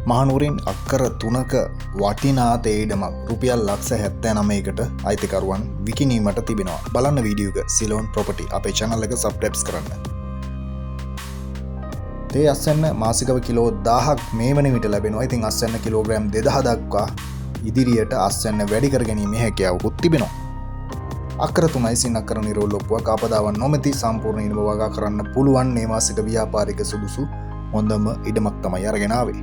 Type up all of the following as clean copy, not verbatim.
මහනුවරින් අක්කර 3ක වටිනා තේඩමක් රුපියල් ලක්ෂ 79කට අයිතිකරුවන් විකිණීමට තිබෙනවා. බලන්න වීඩියෝ එක සිලෝන් ප්‍රොපර්ටි අපේ channel එක subscribe කරන්න. තේ අස්වැන්න මාසිකව කිලෝ 1000ක් මේ වන විට ලැබෙනවා. ඉතින් අස්වැන්න කිලෝග්‍රෑම් 2000 දක්වා ඉදිරියට අස්වැන්න වැඩි කර ගැනීමේ හැකියාවකුත් තිබෙනවා. අක්කර 3යි සින් අක්කර නිරෝල් ඔප්පුවක් ආපදාවන් නොමැති සම්පූර්ණ ඉඩම වගා කරන්න පුළුවන් නේවාසික ව්‍යාපාරික සුදුසු හොඳම ඉඩමක් තමයි අරගෙන ආවේ.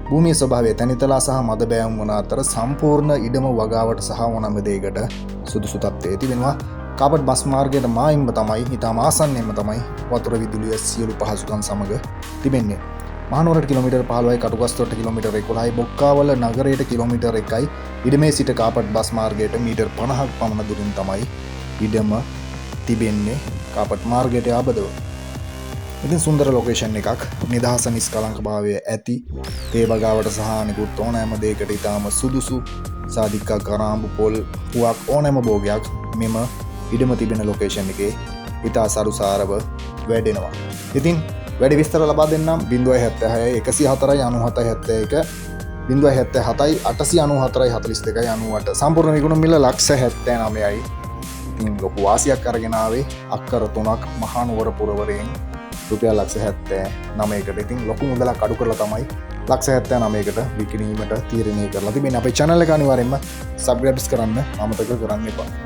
භූමිය ස්වභාවය තනිතලා සහ මද බෑවුම් වන අතර සම්පූර්ණ ඉඩම වගාවට සහ ඕනෑම දෙයකට සුදුසු තත්ත්වයේ තිබෙනවා. කාපට් බස් මාර්ගයට මායිම්ම තමයි ඉතාම ආසන්නයෙන්ම තමයි වතුර විදුලිය සියලු පහසුකම් සමග තිබෙන්නේ. මහනුවරට කිලෝමීටර් 15යි කටුගස්තොට කිලෝමීටර් 11යි බොක්කාවල නගරයට කිලෝමීටර් 1යි ඉඩමේ සිට කාපට් බස් මාර්ගයට මීටර් 50ක් පමණ දුරින් තමයි ඉඩම තිබෙන්නේ කාපට් මාර්ගයට ආබදව. ඉතින් සුන්දර ලොකේෂන් එකක් නිදහස නිස්කලංක භාවය ඇති තේ වගාවට සහ අනිකුත් ඕනෑම දෙයකට ඉතාම සුදුසු සාධිකා කරාම්බු පොල් පුවක් ඕනෑම භෝගයක් මෙම ඉඩම තිබෙන ලොකේෂන් එකේ ඉතා සරුසාරව වැඩෙනවා. ඉතින් වැඩි විස්තර ලබා දෙන්නම් 076 104 97 71 077 894 42 98 සම්පූර්ණ විකුණුම් මිල ලක්ෂ 79යි. ඉතින් ලොකු වාසියක් අරගෙන ආවේ අක්කර 3ක් මහනුවර පුරවරයෙන් රුපියල් ලක්ෂ 79කට. ඉතින් ලොකු මුදලක් අඩු කරලා තමයි ලක්ෂ 79කට විකිණීමට තීරණය කරලා තිබෙන්නේ. අපේ channel එක අනිවාර්යෙන්ම subscribe කරන්න අමතක කරන්න එපා.